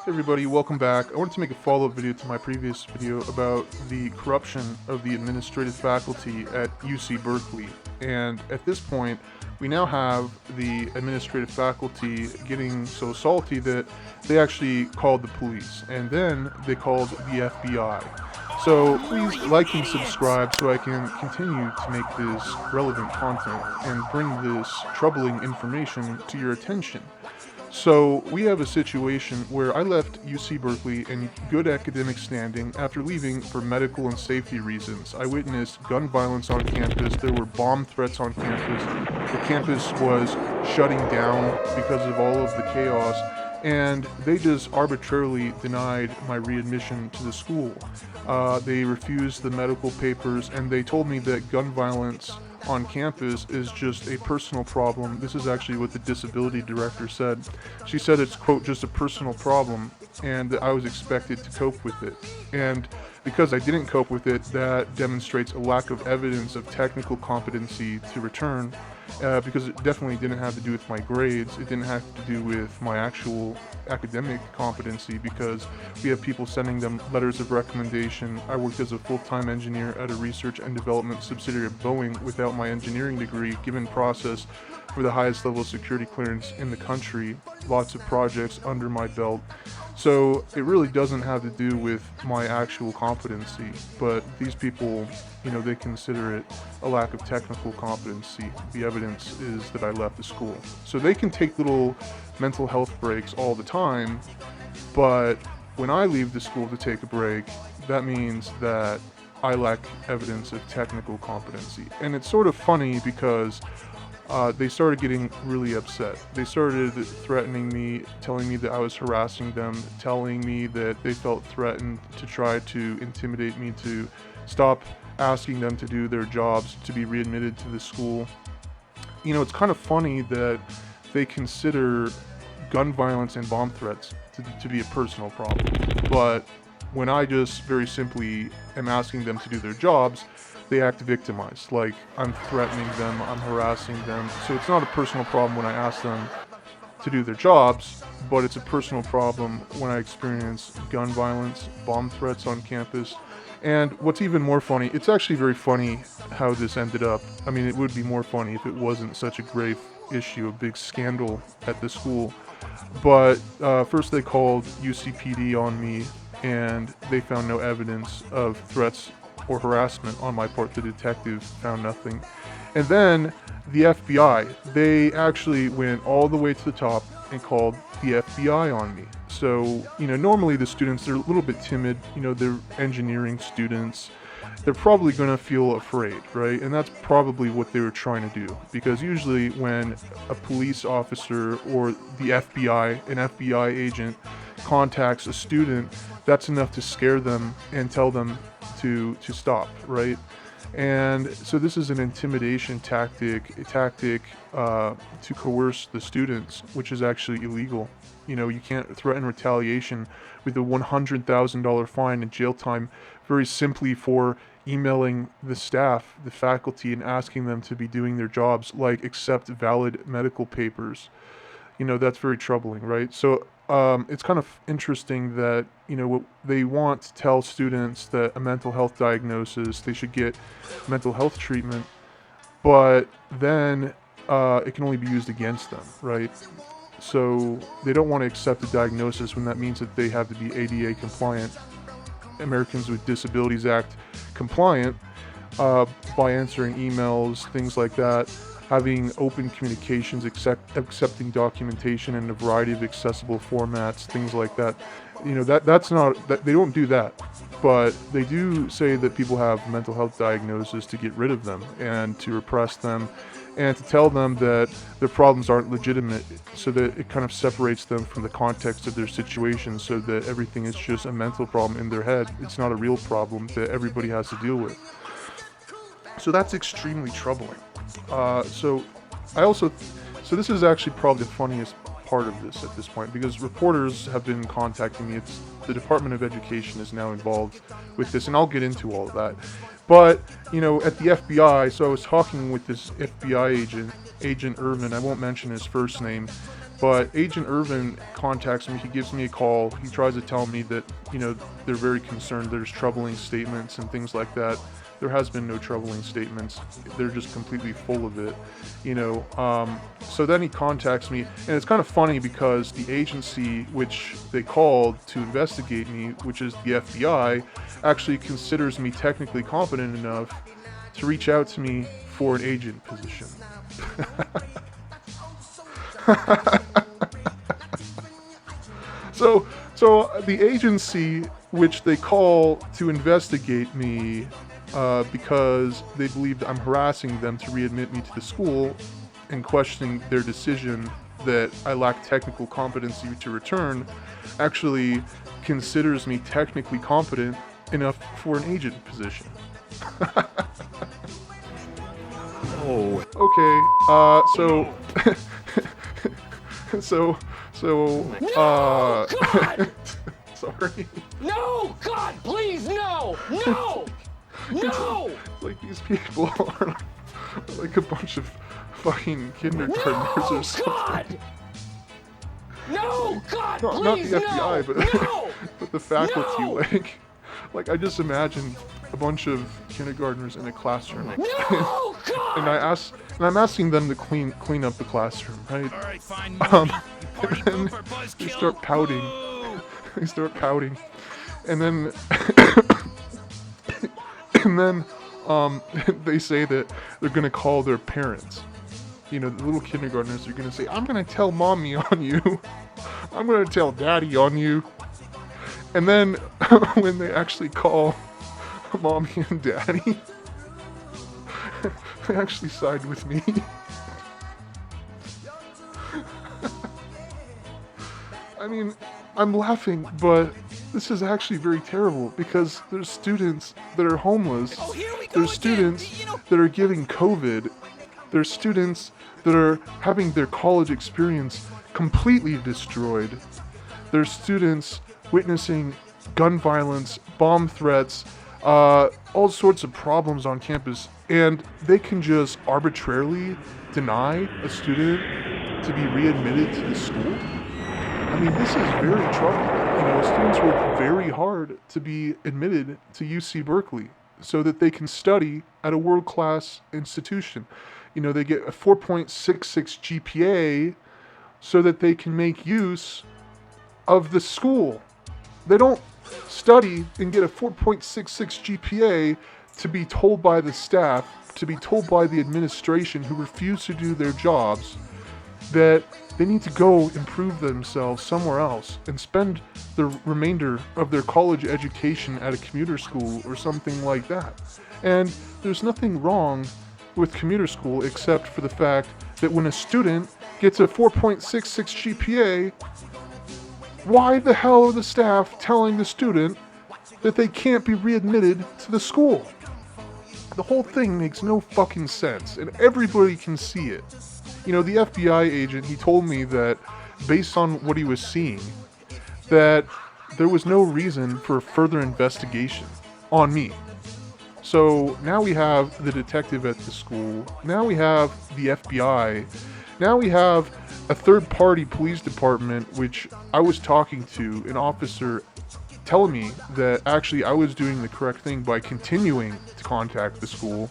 Hey everybody, welcome back. I wanted to make a follow-up video to my previous video about the corruption of the administrative faculty at UC Berkeley. And at this point, we now have the administrative faculty getting so salty that they actually called the police, and then they called the FBI. So please like and subscribe so I can continue to make this relevant content and bring this troubling information to your attention. So we have a situation where I left UC Berkeley in good academic standing after leaving for medical and safety reasons. I witnessed gun violence on campus. There were bomb threats on campus. The campus was shutting down because of all of the chaos, and they just arbitrarily denied my readmission to the school. They refused the medical papers, and they told me that gun violence on campus is just a personal problem. This is actually what the disability director said. She said it's, quote, just a personal problem, and that I was expected to cope with it. And because I didn't cope with it, that demonstrates a lack of evidence of technical competency to return, because it definitely didn't have to do with my grades. It didn't have to do with my actual academic competency, because we have people sending them letters of recommendation. I worked as a full-time engineer at a research and development subsidiary of Boeing without my engineering degree, given process for the highest level of security clearance in the country, lots of projects under my belt. So it really doesn't have to do with my actual competency, but these people, they consider it a lack of technical competency. The evidence is that I left the school. So they can take little mental health breaks all the time, but when I leave the school to take a break, that means that I lack evidence of technical competency. And it's sort of funny because they started getting really upset. They started threatening me, telling me that I was harassing them, telling me that they felt threatened to try to intimidate me to stop asking them to do their jobs, to be readmitted to the school. It's kind of funny that they consider gun violence and bomb threats to be a personal problem. But when I just very simply am asking them to do their jobs, they act victimized, like I'm threatening them, I'm harassing them. So it's not a personal problem when I ask them to do their jobs, but it's a personal problem when I experience gun violence, bomb threats on campus. And what's even more funny, it's actually very funny how this ended up. I mean, it would be more funny if it wasn't such a grave issue, a big scandal at the school. But first they called UCPD on me, and they found no evidence of threats or harassment on my part. The detectives found nothing. And then the FBI, they actually went all the way to the top and called the FBI on me. So, normally the students, they're a little bit timid, they're engineering students. They're probably going to feel afraid, right? And that's probably what they were trying to do. Because usually when a police officer or the FBI, an FBI agent, contacts a student, that's enough to scare them and tell them to stop, right? And so this is an intimidation tactic to coerce the students, which is actually illegal. You can't threaten retaliation with a $100,000 fine and jail time very simply for emailing the staff, the faculty, and asking them to be doing their jobs, like accept valid medical papers. That's very troubling, right? So it's kind of interesting that, what they want to tell students that a mental health diagnosis, they should get mental health treatment, but then it can only be used against them, right? So they don't want to accept a diagnosis when that means that they have to be ADA compliant, Americans with Disabilities Act compliant, by answering emails, things like that, having open communications, accepting documentation in a variety of accessible formats, things like that. That's not, that they don't do that, but they do say that people have mental health diagnoses to get rid of them and to repress them and to tell them that their problems aren't legitimate, so that it kind of separates them from the context of their situation, so that everything is just a mental problem in their head. It's not a real problem that everybody has to deal with. So that's extremely troubling. So this is actually probably the funniest part of this at this point, because reporters have been contacting me. It's the Department of Education is now involved with this, and I'll get into all of that. But, at the FBI, so I was talking with this FBI agent, Agent Irvin, I won't mention his first name, But Agent Irvin contacts me, he gives me a call, he tries to tell me that, they're very concerned there's troubling statements and things like that. There has been no troubling statements. They're just completely full of it, So then he contacts me, and it's kind of funny because the agency which they called to investigate me, which is the FBI, actually considers me technically competent enough to reach out to me for an agent position. So the agency which they call to investigate me because they believed I'm harassing them to readmit me to the school and questioning their decision that I lack technical competency to return, actually considers me technically competent enough for an agent position. Oh. Okay, No, God! sorry. No, God, please, no! No! No! Like, these people are like a bunch of fucking kindergartners or something. God! No, God, No, not please, the FBI, no! but No! but the faculty, No! like I just imagine a bunch of kindergartners in a classroom. No, God! And I'm asking them to clean up the classroom, right? All right, fine. And then they start pouting. They start pouting, and then they say that they're gonna call their parents. The little kindergartners are gonna say, "I'm gonna tell mommy on you. I'm gonna tell daddy on you." And then when they actually call mommy and daddy, they actually side with me. I mean, I'm laughing, but this is actually very terrible because there's students that are homeless. Oh, here we go There's again. students that are getting COVID. There's students that are having their college experience completely destroyed. There's students witnessing gun violence, bomb threats, all sorts of problems on campus, and they can just arbitrarily deny a student to be readmitted to the school. I mean, this is very troubling. Students work very hard to be admitted to UC Berkeley so that they can study at a world-class institution. They get a 4.66 GPA so that they can make use of the school. They don't study and get a 4.66 GPA to be told by the staff, to be told by the administration who refuse to do their jobs, that they need to go improve themselves somewhere else and spend the remainder of their college education at a commuter school or something like that. And there's nothing wrong with commuter school except for the fact that when a student gets a 4.66 GPA, why the hell are the staff telling the student that they can't be readmitted to the school? The whole thing makes no fucking sense, and everybody can see it. The FBI agent, he told me that based on what he was seeing, that there was no reason for further investigation on me. So now we have the detective at the school, now we have the FBI, now we have a third-party police department, which I was talking to, an officer telling me that actually I was doing the correct thing by continuing to contact the school.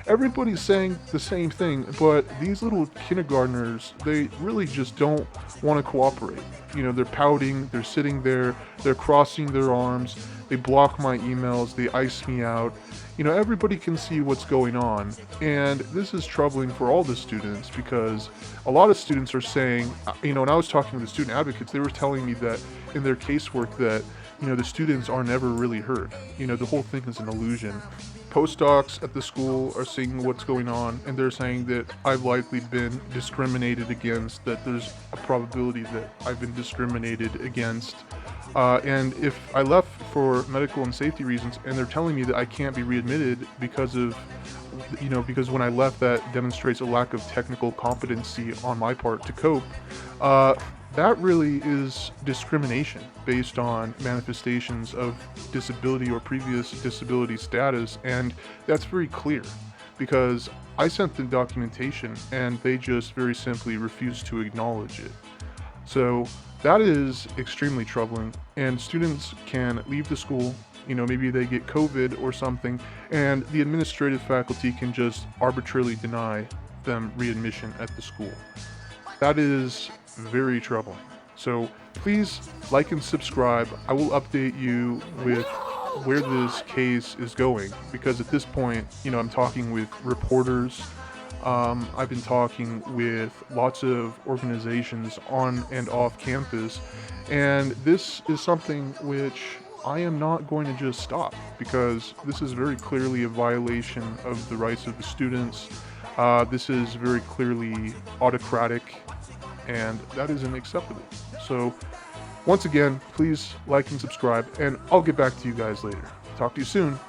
Everybody's saying the same thing, but these little kindergartners, they really just don't want to cooperate. They're pouting, they're sitting there, they're crossing their arms, they block my emails, they ice me out. Everybody can see what's going on, and this is troubling for all the students because a lot of students are saying, when I was talking to the student advocates, they were telling me that in their casework that, the students are never really heard. The whole thing is an illusion. Postdocs at the school are seeing what's going on, and they're saying that I've likely been discriminated against, that there's a probability that I've been discriminated against. And if I left for medical and safety reasons, and they're telling me that I can't be readmitted because of, because when I left that demonstrates a lack of technical competency on my part to cope, that really is discrimination based on manifestations of disability or previous disability status, and that's very clear because I sent the documentation and they just very simply refused to acknowledge it. So that is extremely troubling, and students can leave the school, maybe they get COVID or something, and the administrative faculty can just arbitrarily deny them readmission at the school. That is very troubling. So please like and subscribe. I will update you with where this case is going, because at this point, I'm talking with reporters. I've been talking with lots of organizations on and off campus, and this is something which I am not going to just stop, because this is very clearly a violation of the rights of the students. This is very clearly autocratic, and that isn't acceptable. So once again, please like and subscribe, and I'll get back to you guys later. Talk to you soon.